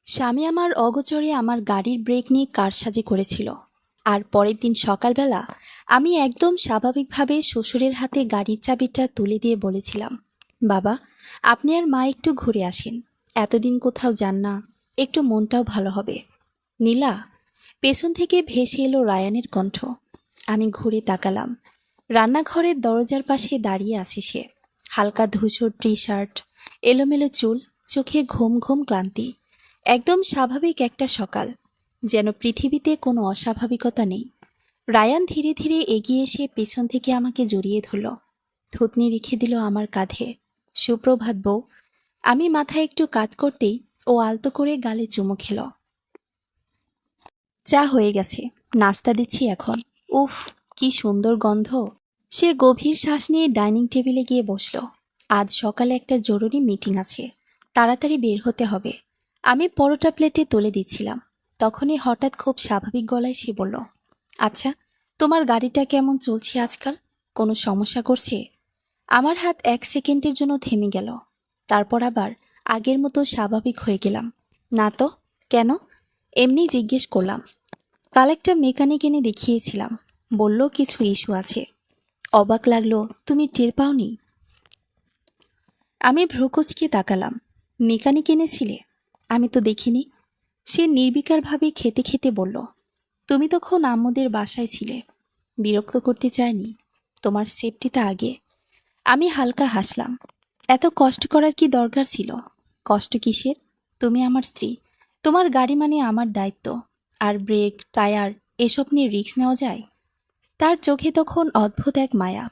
স্বামী আমার অগোচরে আমার গাড়ির ব্রেক নিয়ে কারসাজি করেছিল। আর পরের দিন সকালবেলা আমি একদম স্বাভাবিকভাবে শ্বশুরের হাতে গাড়ির চাবিটা তুলে দিয়ে বলেছিলাম, বাবা, আপনি আর মা একটু ঘুরে আসেন, এতদিন কোথাও যান না, একটু মনটাও ভালো হবে। নীলা, পেছন থেকে ভেসে এলো রায়ানের কণ্ঠ। আমি ঘুরে তাকালাম। রান্নাঘরের দরজার পাশে দাঁড়িয়ে আছে সে। হালকা ধূসর টি শার্ট, এলোমেলো চুল, চোখে ঘুম ঘুম ক্লান্তি। একদম স্বাভাবিক একটা সকাল, যেন পৃথিবীতে কোনো অস্বাভাবিকতা নেই। রায়ান ধীরে ধীরে এগিয়ে এসে পেছন থেকে আমাকে জড়িয়ে ধরল, থুতনি রেখে দিল আমার কাঁধে। সুপ্রভাত বউ। আমি মাথায় একটু কাত করতেই ও আলতো করে গালে চুমু খেল। চা হয়ে গেছে, নাস্তা দিচ্ছি এখন। উফ, কি সুন্দর গন্ধ। সে গভীর শ্বাস নিয়ে ডাইনিং টেবিলে গিয়ে বসল। আজ সকালে একটা জরুরি মিটিং আছে, তাড়াতাড়ি বের হতে হবে। আমি পরোটা প্লেটে তুলে দিচ্ছিলাম, তখনই হঠাৎ খুব স্বাভাবিক গলায় সে বলল, আচ্ছা, তোমার গাড়িটা কেমন চলছে আজকাল? কোনো সমস্যা করছে? আমার হাত 1 সেকেন্ডের জন্য থেমে গেল। তারপর আবার আগের মতো স্বাভাবিক হয়ে গেলাম। না তো, কেন? এমনি জিজ্ঞেস করলাম। কাল একটা মেকানিক এনে দেখিয়েছিলাম, বলল কিছু ইস্যু আছে। অবাক লাগলো, তুমি টের পাওনি? আমি ভ্রুকুচকে তাকালাম। মেকানিক এনেছিলে? আমি তো দেখিনি। সে নির্বিকারভাবে খেতে খেতে বলল, তুমি তখন আম্মুদের বাসায় ছিলে, বিরক্ত করতে চাইনি, তোমার সেফটিটা আগে। আমি হালকা হাসলাম। এত কষ্ট করার কি দরকার ছিল? কষ্ট কিসের? তুমি আমার স্ত্রী, তোমার গাড়ি মানে আমার দায়িত্ব। আর ব্রেক, টায়ার, এসব নিয়ে রিস্ক নেওয়া যায়? তার চোখে তখন অদ্ভুত এক মায়া।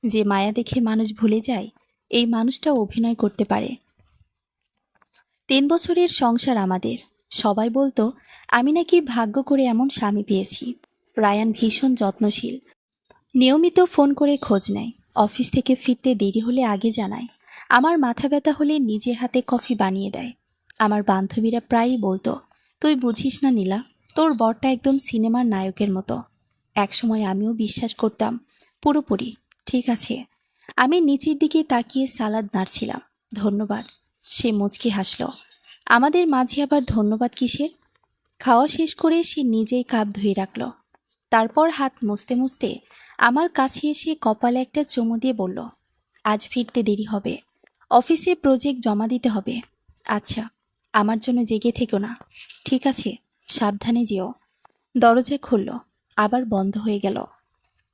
যে মায়া দেখে মানুষ ভুলে যায় এই মানুষটাও অভিনয় করতে পারে। 3 বছরের সংসার আমাদের। সবাই বলতো আমি নাকি ভাগ্য করে এমন স্বামী পেয়েছি। রায়ান ভীষণ যত্নশীল, নিয়মিত ফোন করে খোঁজ নেয়, অফিস থেকে ফিরতে দেরি হলে আগে জানায়, আমার মাথা ব্যথা হলে নিজে হাতে কফি বানিয়ে দেয়। আমার বান্ধবীরা প্রায়ই বলতো, তুই বুঝিস না নীলা, তোর বরটা একদম সিনেমার নায়কের মতো। একসময় আমিও বিশ্বাস করতাম পুরোপুরি। ঠিক আছে। আমি নিচের দিকে তাকিয়ে সালাদ নাড়ছিলাম। ধন্যবাদ। সে মুচকি হাসল। আমাদের মাঝে আবার ধন্যবাদ কিসের? খাওয়া শেষ করে সে নিজেই কাপ ধুয়ে রাখল। তারপর হাত মুছতে মুছতে আমার কাছে এসে কপালে একটা চুমু দিয়ে বলল, আজ ফিরতে দেরি হবে, অফিসে প্রজেক্ট জমা দিতে হবে। আচ্ছা, আমার জন্য জেগে থেকো না। ঠিক আছে, সাবধানে যেও। দরজা খুলল, আবার বন্ধ হয়ে গেল।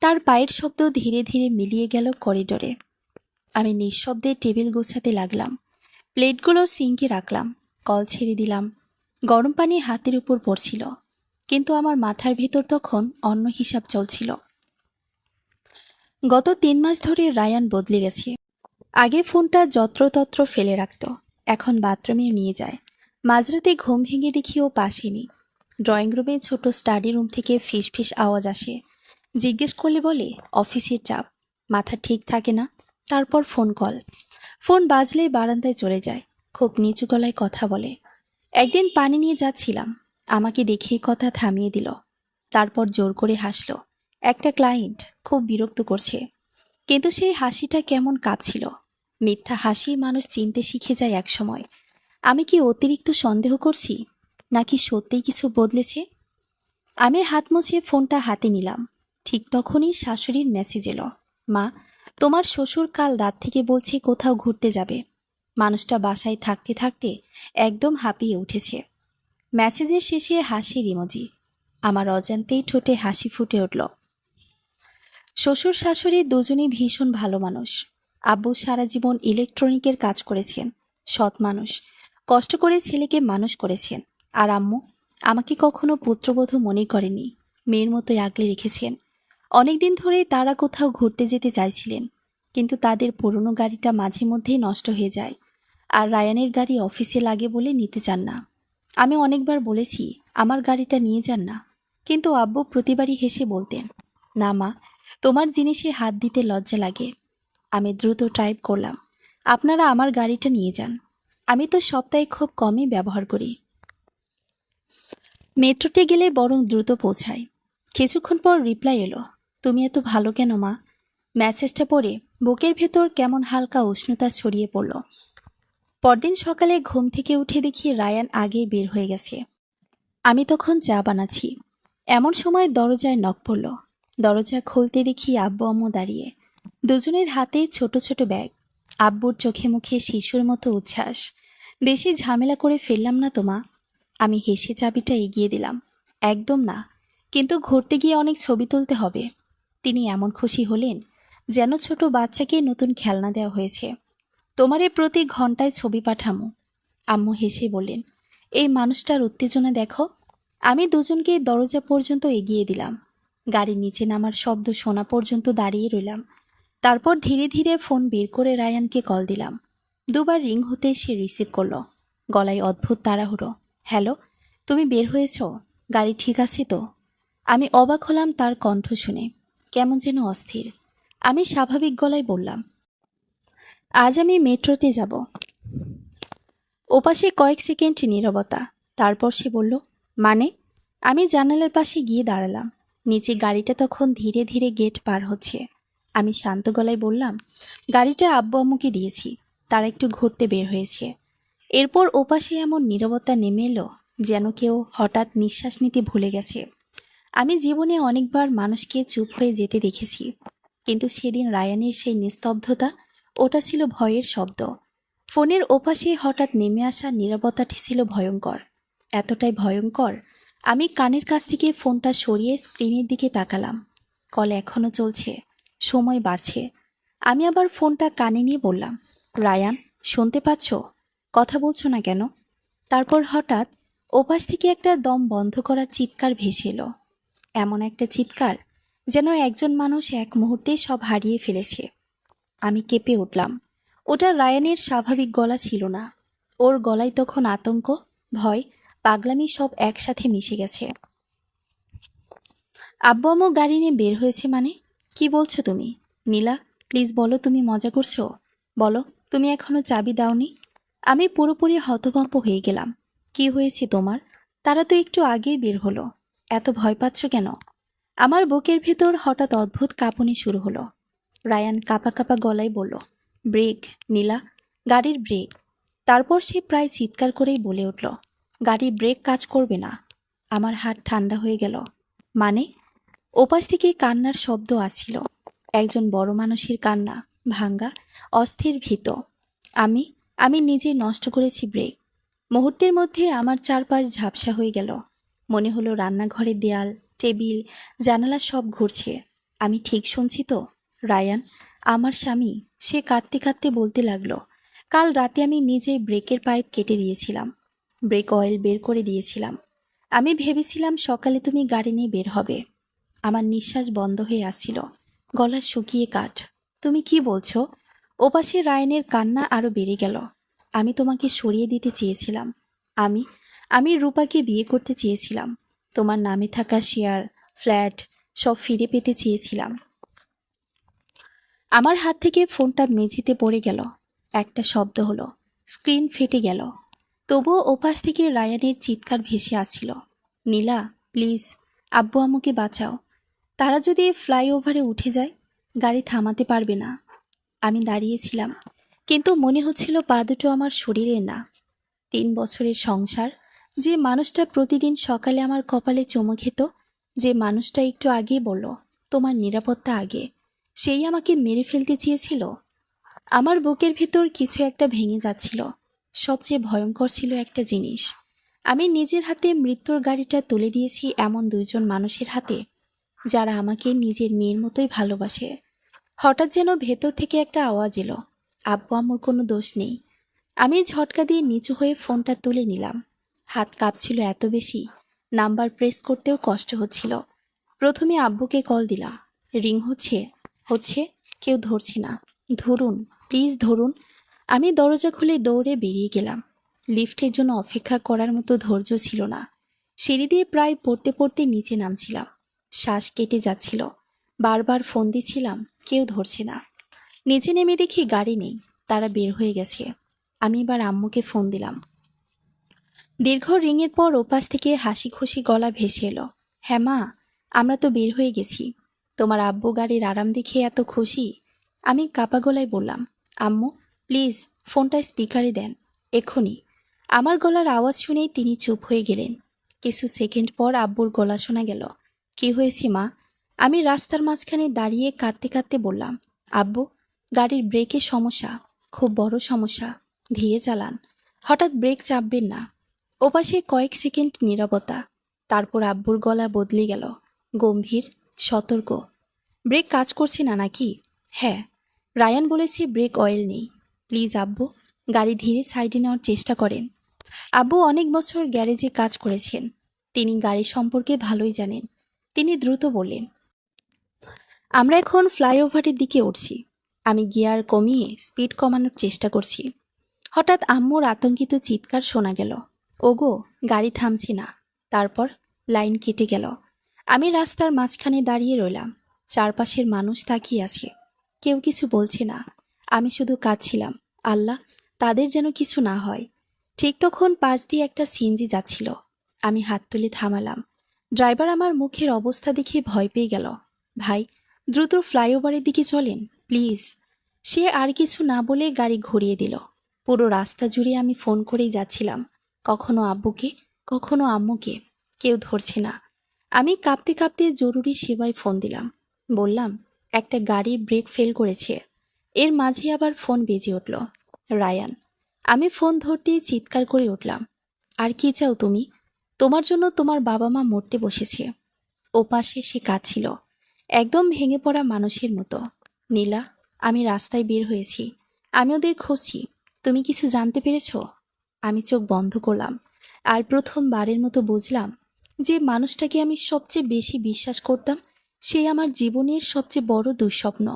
তার পায়ের শব্দ ধীরে ধীরে মিলিয়ে গেল করিডোরে। আমি নিঃশব্দে টেবিল গোছাতে লাগলাম। প্লেটগুলো সিঙ্কে রাখলাম, কল ছেড়ে দিলাম। গরম পানি হাতের উপর পড়ছিল, কিন্তু আমার মাথার ভেতর তখন অন্য হিসাব চলছিল। গত 3 মাস ধরে রায়ান বদলে গেছে। আগে ফোনটা যত্রতত্র ফেলে রাখত, এখন বাথরুমে নিয়ে যায়। মাঝরাতে ঘুম ভেঙে দেখি ও পাশে নেই। ড্রয়িং রুমে ছোট স্টাডি রুম থেকে ফিস ফিস আওয়াজ আসে। জিজ্ঞেস করলে বলে অফিসের চাপ, মাথা ঠিক থাকে না। তারপর ফোন কল। ফোন বাজলেই বারান্দায় চলে যায়, খুব নিচু গলায় কথা বলে। একদিন পানি নিয়ে যাচ্ছিলাম, আমাকে দেখেই কথা থামিয়ে দিল। তারপর জোর করে হাসল। একটা ক্লায়েন্ট খুব বিরক্ত করছে, কিন্তু সেই হাসিটা কেমন কাঁপছিল। মিথ্যা হাসি মানুষ চিনতে শিখে যায় একসময়। আমি কি অতিরিক্ত সন্দেহ করছি, নাকি সত্যিই কিছু বদলেছে? আমি হাত মুছে ফোনটা হাতে নিলাম। ঠিক তখনই শাশুড়ির মেসেজ এলো, মা, তোমার শ্বশুর কাল রাত থেকে বলছে কোথাও ঘুরতে যাবে। মানুষটা বাসায় থাকতে থাকতে একদম হাঁপিয়ে উঠেছে। মেসেজের শেষে হাসির ইমোজি। আমার অজান্তেই ঠোঁটে হাসি ফুটে উঠল। শ্বশুর শাশুড়ি দুজনেই ভীষণ ভালো মানুষ। আব্বু সারা জীবন ইলেকট্রনিকের কাজ করেছেন, সৎ মানুষ, কষ্ট করে ছেলেকে মানুষ করেছেন। আর আম্মু আমাকে কখনো পুত্রবধূ মনে করেনি, মেয়ের মতোই আগলে রেখেছেন। অনেকদিন ধরে তারা কোথাও ঘুরতে যেতে চাইছিলেন, কিন্তু তাদের পুরনো গাড়িটা মাঝে মধ্যেই নষ্ট হয়ে যায়। আর রায়ানের গাড়ি অফিসে লাগে বলে নিতে চান না। আমি অনেকবার বলেছি আমার গাড়িটা নিয়ে যান না, কিন্তু আব্বু প্রতিবারই হেসে বলতেন, না মা, তোমার জিনিসে হাত দিতে লজ্জা লাগে। আমি দ্রুত টাইপ করলাম, আপনারা আমার গাড়িটা নিয়ে যান, আমি তো সপ্তাহে খুব কমই ব্যবহার করি। মেট্রোতে গেলে বরং দ্রুত পৌঁছায়। কিছুক্ষণ পর রিপ্লাই এলো, তুমি এত ভালো কেন মা? মেসেজটা পড়ে বুকের ভেতর কেমন হালকা উষ্ণতা ছড়িয়ে পড়ল। পরদিন সকালে ঘুম থেকে উঠে দেখি রায়ান আগেই বের হয়ে গেছে। আমি তখন চা বানাচ্ছি। এমন সময় দরজায় নক পড়ল। দরজা খুলতে দেখি আব্বু আম্মু দাঁড়িয়ে, দুজনের হাতে ছোট ছোট ব্যাগ। আব্বুর চোখে মুখে শিশুর মতো উচ্ছ্বাস। বেশি ঝামেলা করে ফেললাম না তো মা? আমি হেসে চাবিটা এগিয়ে দিলাম। একদম না, কিন্তু ঘুরতে গিয়ে অনেক ছবি তুলতে হবে। তিনি এমন খুশি হলেন যেন ছোট বাচ্চাকে নতুন খেলনা দেওয়া হয়েছে। তোমারে প্রতি ঘন্টায় ছবি পাঠামো। আম্মু হেসে বললেন, এই মানুষটার উত্তেজনা দেখো। আমি দুজনকে দরজা পর্যন্ত এগিয়ে দিলাম। গাড়ির নিচে নামার শব্দ শোনা পর্যন্ত দাঁড়িয়ে রইলাম। তারপর ধীরে ধীরে ফোন বের করে রায়ানকে কল দিলাম। দুবার রিং হতে সে রিসিভ করলো। গলায় অদ্ভুত তাড়াহুড়ো। হ্যালো, তুমি বের হয়েছ? গাড়ি ঠিক আছে তো? আমি অবাক হলাম তার কণ্ঠ শুনে, কেমন যেন অস্থির। আমি স্বাভাবিক গলায় বললাম, আজ আমি মেট্রোতে যাব। ওপাশে কয়েক সেকেন্ড নীরবতা। তারপর সে বলল, মানে? আমি জানালার পাশে গিয়ে দাঁড়ালাম। নিচে গাড়িটা তখন ধীরে ধীরে গেট পার হচ্ছে। আমি শান্ত গলায় বললাম, গাড়িটা আব্বু আম্মুকে দিয়েছি, তারা একটু ঘুরতে বের হয়েছে। এরপর ওপাশে এমন নীরবতা নেমে এলো যেন কেউ হঠাৎ নিঃশ্বাস নিতে ভুলে গেছে। আমি জীবনে অনেকবার মানুষকে চুপ হয়ে যেতে দেখেছি, কিন্তু সেদিন রায়ানের সেই নিস্তব্ধতা, ওটা ছিল ভয়ের শব্দ। ফোনের ওপাশে হঠাৎ নেমে আসা নীরবতাটি ছিল ভয়ঙ্কর। এতটাই ভয়ঙ্কর, আমি কানের কাছ থেকে ফোনটা সরিয়ে স্ক্রিনের দিকে তাকালাম। কল এখনো চলছে, সময় বাড়ছে। আমি আবার ফোনটা কানে নিয়ে বললাম, রায়ান, শুনতে পাচ্ছ? কথা বলছো না কেন? তারপর হঠাৎ ওপাশ থেকে একটা দম বন্ধ করা চিৎকার ভেসে এলো। এমন একটা চিৎকার যেন একজন মানুষ এক মুহূর্তে সব হারিয়ে ফেলেছে। আমি কেঁপে উঠলাম। ওটা রায়ানের স্বাভাবিক গলা ছিল না। ওর গলায় তখন আতঙ্ক, ভয়, পাগলামি সব একসাথে মিশে গেছে। আব্বু আম্মু গাড়ি নিয়ে বের হয়েছে মানে? কি বলছো তুমি? নীলা, প্লিজ বলো তুমি মজা করছো? বলো, তুমি এখনো চাবি দাওনি? আমি পুরোপুরি হতভম্ব হয়ে গেলাম। কি হয়েছে তোমার? তারা তো একটু আগেই বের হলো। এত ভয় পাচ্ছ কেন? আমার বুকের ভেতর হঠাৎ অদ্ভুত কাঁপুনি শুরু হলো। রায়ান কাঁপা কাঁপা গলায় বলল, ব্রেক, নীলা, গাড়ির ব্রেক। তারপর সে প্রায় চিৎকার করেই বলে উঠল, গাড়ির ব্রেক কাজ করবে না। আমার হাত ঠান্ডা হয়ে গেল। মানে? ওপাশ থেকে কান্নার শব্দ আসছিল। একজন বড় মানুষের কান্না, ভাঙ্গা, অস্থির ভীত। আমি আমি নিজে নষ্ট করেছি ব্রেক। মুহূর্তের মধ্যে আমার চারপাশ ঝাপসা হয়ে গেল। মনে হলো রান্নাঘরের দেয়াল, টেবিল, জানালা সব ঘুরছে। আমি ঠিক শুনছি তো? রায়ান, আমার স্বামী, সে কাঁদতে কাঁদতে বলতে লাগলো, কাল রাতে আমি নিজে ব্রেকের পাইপ কেটে দিয়েছিলাম, ব্রেক অয়েল বের করে দিয়েছিলাম। আমি ভেবেছিলাম সকালে তুমি গাড়ি নিয়ে বের হবে। আমার নিঃশ্বাস বন্ধ হয়ে আসছিল, গলা শুকিয়ে কাঠ। তুমি কি বলছো? ওপাশে রায়ানের কান্না আরো বেড়ে গেল। আমি তোমাকে সরিয়ে দিতে চেয়েছিলাম। আমি আমি রূপাকে বিয়ে করতে চেয়েছিলাম। তোমার নামে থাকা শেয়ার, ফ্ল্যাট সব ফিরে পেতে চেয়েছিলাম। আমার হাত থেকে ফোনটা মেঝেতে পড়ে গেল। একটা শব্দ হলো, স্ক্রিন ফেটে গেল। তবুও ওপাশ থেকে রায়ানের চিৎকার ভেসে আসছিল, নীলা, প্লিজ, আব্বু আম্মুকে বাঁচাও। তারা যদি ফ্লাইওভারে উঠে যায়, গাড়ি থামাতে পারবে না। আমি দাঁড়িয়েছিলাম, কিন্তু মনে হচ্ছিল পা দুটো আমার শরীরে না। 3 বছরের সংসার, যে মানুষটা প্রতিদিন সকালে আমার কপালে চুমু খেত, যে মানুষটা একটু আগেই বলল তোমার নিরাপত্তা আগে, সেই আমাকে মেরে ফেলতে চেয়েছিল। আমার বুকের ভেতর কিছু একটা ভেঙে যাচ্ছিল। সবচেয়ে ভয়ঙ্কর ছিল একটা জিনিস, আমি নিজের হাতে মৃত্যুর গাড়িটা তুলে দিয়েছি এমন দুইজন মানুষের হাতে, যারা আমাকে নিজের মেয়ের মতোই ভালোবাসে। হঠাৎ যেন ভেতর থেকে একটা আওয়াজ এলো, আব্বু আম্মুর কোনো দোষ নেই। আমি ঝটকা দিয়ে নিচু হয়ে ফোনটা তুলে নিলাম। হাত কাঁপছিল এত বেশি, নাম্বার প্রেস করতেও কষ্ট হচ্ছিল। প্রথমে আব্বুকে কল দিলাম। রিং হচ্ছে হচ্ছে কেউ ধরছে না। ধরুন, প্লিজ ধরুন। আমি দরজা খুলে দৌড়ে বেরিয়ে গেলাম। লিফটের জন্য অপেক্ষা করার মতো ধৈর্য ছিল না। সিঁড়ি দিয়ে প্রায় পড়তে পড়তে নিচে নামছিলাম। শ্বাস কেটে যাচ্ছিল। বারবার ফোন দিচ্ছিলাম, কেউ ধরছে না। নিচে নেমে দেখি গাড়ি নেই, তারা বের হয়ে গেছে। আমি এবার আম্মুকে ফোন দিলাম। দীর্ঘ রিংয়ের পর ওপাশ থেকে হাসি খুশি গলা ভেসে এলো, হ্যাঁ মা, আমরা তো বের হয়ে গেছি। তোমার আব্বু গাড়ির আরাম দেখে এত খুশি। আমি কাপা গলায় বললাম, আম্মু, প্লিজ ফোনটা স্পিকারে দেন। এক্ষুনি। আমার গলার আওয়াজ শুনেই তিনি চুপ হয়ে গেলেন। কিছু সেকেন্ড পর আব্বুর গলা শোনা গেল। কি হয়েছে মা? আমি রাস্তার মাঝখানে দাঁড়িয়ে কাঁদতে কাঁদতে বললাম, আব্বু, গাড়ির ব্রেকের সমস্যা, খুব বড় সমস্যা, ধীরে চালান, হঠাৎ ব্রেক চাপবেন না। ওপাশে কয়েক সেকেন্ড নীরবতা, তারপর আব্বুর গলা বদলে গেল, গম্ভীর, সতর্ক। ব্রেক কাজ করছে না নাকি? হ্যাঁ, রায়ান বলেছে ব্রেক অয়েল নেই। প্লিজ আব্বু, গাড়ি ধীরে সাইডে নেওয়ার চেষ্টা করেন। আব্বু অনেক বছর গ্যারেজে কাজ করেছেন, তিনি গাড়ি সম্পর্কে ভালোই জানেন। তিনি দ্রুত বললেন, আমরা এখন ফ্লাইওভারের দিকে উঠছি। আমি গিয়ার কমিয়ে স্পিড কমানোর চেষ্টা করছি। হঠাৎ আম্মুর আতঙ্কিত চিৎকার শোনা গেল, ওগো, গাড়ি থামছি না। তারপর লাইন কেটে গেল। আমি রাস্তার মাঝখানে দাঁড়িয়ে রইলাম। চারপাশের মানুষ তাকিয়ে আছে, কেউ কিছু বলছে না। আমি শুধু কাঁদছিলাম, আল্লাহ, তাদের যেন কিছু না হয়। ঠিক তখন পাশ দিয়ে একটা সিএনজি যাচ্ছিল। আমি হাত তুলে থামালাম। ড্রাইভার আমার মুখের অবস্থা দেখে ভয় পেয়ে গেল। ভাই, দ্রুত ফ্লাইওভারের দিকে চলেন প্লিজ। সে আর কিছু না বলে গাড়ি ঘুরিয়ে দিল। পুরো রাস্তা জুড়ে আমি ফোন করেই যাচ্ছিলাম, কখনো আব্বুকে, কখনো আম্মুকে। কেউ ধরছে না। আমি কাঁপতে কাঁপতে জরুরি সেবায় ফোন দিলাম। বললাম, একটা গাড়ি ব্রেক ফেল করেছে। এর মাঝে আবার ফোন বেজে উঠল। রায়ান। আমি ফোন ধরতেই চিৎকার করে উঠলাম, আর কি চাও তুমি? তোমার জন্য তোমার বাবা মা মরতে বসেছে। ওপাশে সে কাঁদছিল, একদম ভেঙে পড়া মানুষের মতো। নীলা, আমি রাস্তায় বের হয়েছি, আমি ওদের খুঁজছি। তুমি কিছু জানতে পেরেছ? আমি চোখ বন্ধ করলাম, আর প্রথমবারের মতো বুঝলাম যে মানুষটাকে আমি সবচেয়ে বেশি বিশ্বাস করতাম, সে আমার জীবনের সবচেয়ে বড় দুঃস্বপ্ন।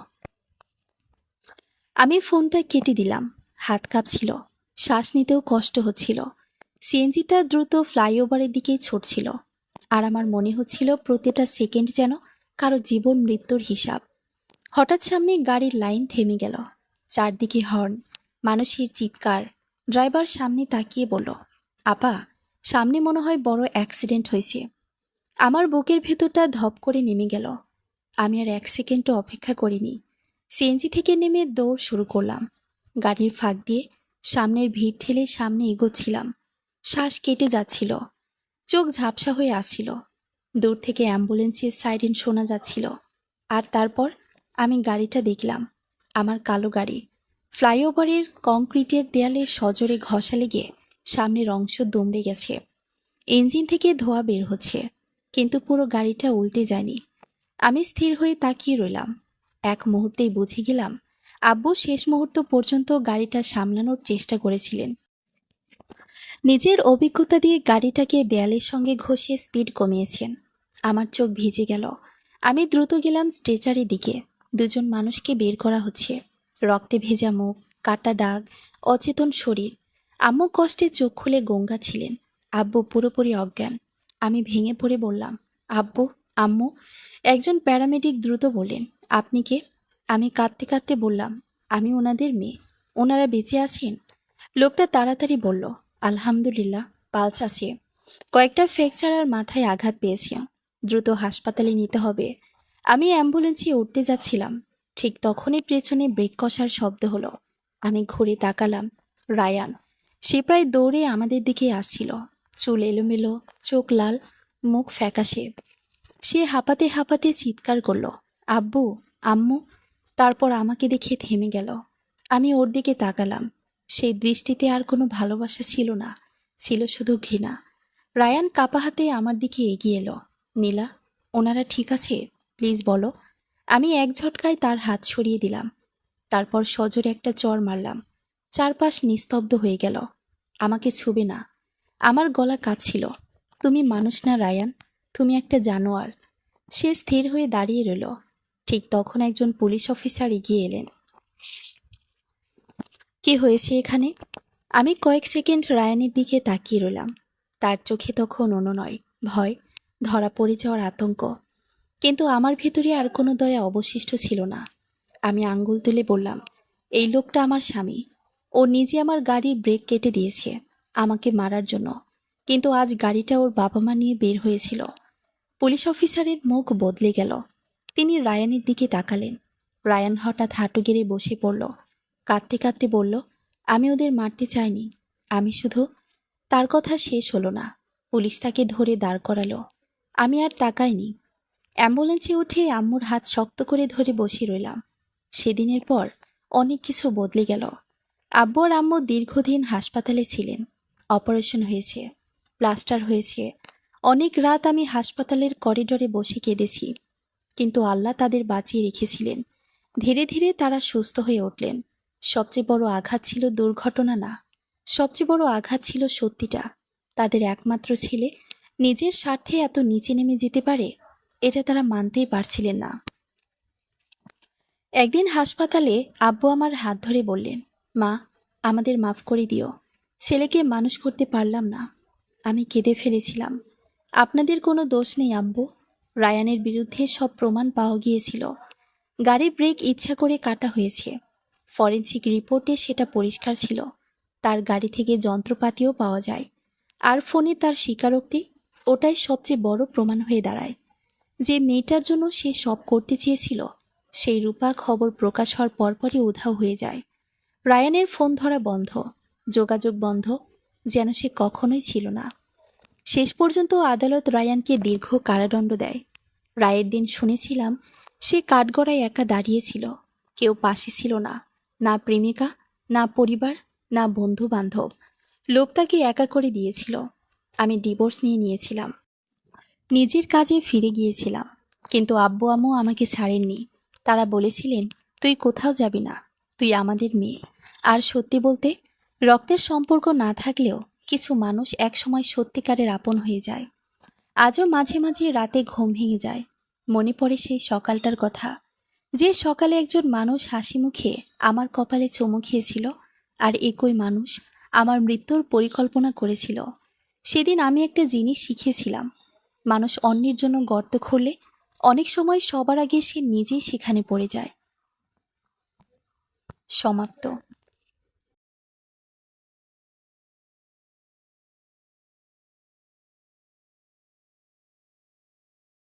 আমি ফোনটা কেটে দিলাম। হাত কাঁপছিল, শ্বাস নিতেও কষ্ট হচ্ছিল। সিএনজিটা দ্রুত ফ্লাইওভারের দিকেই ছুটছিল, আর আমার মনে হচ্ছিল প্রতিটা সেকেন্ড যেন কারো জীবন মৃত্যুর হিসাব। হঠাৎ সামনে গাড়ির লাইন থেমে গেল। চারদিকে হর্ন, মানুষের চিৎকার। ড্রাইভার সামনে তাকিয়ে বলল, আপা, সামনে মনে হয় বড় অ্যাক্সিডেন্ট হয়েছে। আমার বুকের ভেতরটা ধপ করে নেমে গেল। আমি আর এক সেকেন্ডও অপেক্ষা করিনি। সিএনজি থেকে নেমে দৌড় শুরু করলাম। গাড়ির ফাঁক দিয়ে সামনের ভিড় ঠেলে সামনে এগোচ্ছিলাম। শ্বাস কেটে যাচ্ছিল, চোখ ঝাপসা হয়ে আসছিল। দূর থেকে অ্যাম্বুলেন্সের সাইরেন শোনা যাচ্ছিল। আর তারপর আমি গাড়িটা দেখলাম, আমার কালো গাড়ি। ফ্লাইওভারের কংক্রিটের দেয়ালে সজোরে ঘষা লেগে সামনের অংশ দুমড়ে গেছে। ইঞ্জিন থেকে ধোঁয়া বের হচ্ছে, কিন্তু পুরো গাড়িটা উল্টে যায়নি। আমি স্থির হয়ে তাকিয়ে রইলাম। এক মুহূর্তেই বুঝে গেলাম, আব্বু শেষ মুহূর্ত পর্যন্ত গাড়িটা সামলানোর চেষ্টা করেছিলেন। নিজের অভিজ্ঞতা দিয়ে গাড়িটাকে দেয়ালের সঙ্গে ঘষে স্পিড কমিয়েছেন। আমার চোখ ভিজে গেল। আমি দ্রুত গেলাম স্ট্রেচারের দিকে। দুজন মানুষকে বের করা হচ্ছে, রক্তে ভেজা মুখ, কাটা দাগ, অচেতন শরীর। আম্মু কষ্টে চোখ খুলে গঙ্গা ছিলেন, আব্বু পুরোপুরি অজ্ঞান। আমি ভেঙে পড়ে বললাম, আব্বু, আম্মু। একজন প্যারামেডিক দ্রুত বললেন, আপনি কে? আমি কাঁদতে কাঁদতে বললাম, আমি ওনাদের মেয়ে। ওনারা বেঁচে আছেন? লোকটা তাড়াতাড়ি বলল, আলহামদুলিল্লাহ, পালস আছে, কয়েকটা ফ্র্যাকচার আর মাথায় আঘাত পেয়েছে, দ্রুত হাসপাতালে নিতে হবে। আমি অ্যাম্বুলেন্সে উঠতে যাচ্ছিলাম, ঠিক তখনই পেছনে ব্রেক কষার শব্দ হলো। আমি ঘুরে তাকালাম, রায়ান। সে প্রায় দৌড়ে আমাদের দিকে আসছিল, চুল এলোমেলো, চোখ লাল, মুখ ফ্যাকাশে। সে হাঁপাতে হাঁপাতে চিৎকার করল, আব্বু, আম্মু। তারপর আমাকে দেখে থেমে গেল। আমি ওর দিকে তাকালাম। সেই দৃষ্টিতে আর কোনো ভালোবাসা ছিল না, ছিল শুধু ঘৃণা। রায়ান কাপা হাতে আমার দিকে এগিয়ে এলো। নীলা, ওনারা ঠিক আছে? প্লিজ বলো। আমি এক ঝটকায় তার হাত সরিয়ে দিলাম। তারপর সজোরে একটা চড় মারলাম। চারপাশ নিস্তব্ধ হয়ে গেল। আমাকে ছুবে না। আমার গলা কাঁপছিল। তুমি মানুষ না রায়ান, তুমি একটা জানোয়ার। সে স্থির হয়ে দাঁড়িয়ে রইল। ঠিক তখন একজন পুলিশ অফিসার এগিয়ে এলেন। কি হয়েছে এখানে? আমি কয়েক সেকেন্ড রায়ানের দিকে তাকিয়ে রইলাম। তার চোখে তখন অনুনয়, ভয়, ধরা পড়ে যাওয়ার আতঙ্ক। কিন্তু আমার ভেতরে আর কোনো দয়া অবশিষ্ট ছিল না। আমি আঙ্গুল তুলে বললাম, এই লোকটা আমার স্বামী। ও নিজে আমার গাড়ির ব্রেক কেটে দিয়েছে আমাকে মারার জন্য, কিন্তু আজ গাড়িটা ওর বাবা মা নিয়ে বের হয়েছিল। পুলিশ অফিসারের মুখ বদলে গেল। তিনি রায়ানের দিকে তাকালেন। রায়ান হঠাৎ হাঁটু গেড়ে বসে পড়ল, কাঁদতে কাঁদতে বলল, আমি ওদের মারতে চাইনি, আমি শুধু তার কথা শেষ হলো না, পুলিশ তাকে ধরে দাঁড় করালো। আমি আর তাকাইনি। অ্যাম্বুলেন্সে উঠে আম্মুর হাত শক্ত করে ধরে বসে রইলাম। সেদিনের পর অনেক কিছু বদলে গেল। আব্বু আর আম্মু দীর্ঘদিন হাসপাতালে ছিলেন। অপারেশন হয়েছে, প্লাস্টার হয়েছে। অনেক রাত আমি হাসপাতালের করিডোরে বসে কেঁদেছি, কিন্তু আল্লাহ তাদের বাঁচিয়ে রেখেছিলেন। ধীরে ধীরে তারা সুস্থ হয়ে উঠলেন। সবচেয়ে বড় আঘাত ছিল দুর্ঘটনা না, সবচেয়ে বড় আঘাত ছিল সত্যিটা। তাদের একমাত্র ছেলে নিজের স্বার্থে এত নিচে নেমে যেতে পারে, এটা তারা মানতেই পারছিলেন না। একদিন হাসপাতালে আব্বু আমার হাত ধরে বললেন, মা, আমাদের মাফ করে দিও, ছেলেকে মানুষ করতে পারলাম না। আমি কেঁদে ফেলেছিলাম। আপনাদের কোনো দোষ নেই আব্বু। রায়ানের বিরুদ্ধে সব প্রমাণ পাওয়া গিয়েছিল। গাড়ির ব্রেক ইচ্ছা করে কাটা হয়েছে। ফরেনসিক রিপোর্টে সেটা পরিষ্কার ছিল। তার গাড়ি থেকে যন্ত্রপাতিও পাওয়া যায়। আর ফোনে তার স্বীকারোক্তি, ওটাই সবচেয়ে বড় প্রমাণ হয়ে দাঁড়ায়। যে মেয়েটার জন্য সে সব করতে চেয়েছিল, সেই রূপা খবর প্রকাশ হওয়ার পরপরই উধাও হয়ে যায়। রায়ানের ফোন ধরা বন্ধ, যোগাযোগ বন্ধ, যেন সে কখনোই ছিল না। শেষ পর্যন্ত আদালত রায়ানকে দীর্ঘ কারাদণ্ড দেয়। রায়ের দিন শুনেছিলাম সে কাঠগড়ায় একা দাঁড়িয়েছিল। কেউ পাশে ছিল না, না প্রেমিকা, না পরিবার, না বন্ধু বান্ধব। লোক তাকে একা করে দিয়েছিল। আমি ডিভোর্স নিয়েছিলাম, নিজের কাজে ফিরে গিয়েছিলাম, কিন্তু আব্বু আম্মু আমাকে ছাড়েননি। তারা বলেছিলেন, তুই কোথাও যাবি না, তুই আমাদের মেয়ে। আর সত্যি বলতে, রক্তের সম্পর্ক না থাকলেও কিছু মানুষ একসময় সত্যিকারের আপন হয়ে যায়। আজও মাঝে মাঝে রাতে ঘুম ভেঙে যায়, মনে পড়ে সেই সকালটার কথা, যে সকালে একজন মানুষ হাসি মুখে আমার কপালে চুমু খেয়েছিল, আর একই মানুষ আমার মৃত্যুর পরিকল্পনা করেছিল। সেদিন আমি একটা জিনিস শিখেছিলাম, মানুষ অন্যের জন্য গর্ত খুঁড়লে অনেক সময় সবার আগে সে নিজেই সেখানে পড়ে যায়। সমাপ্ত।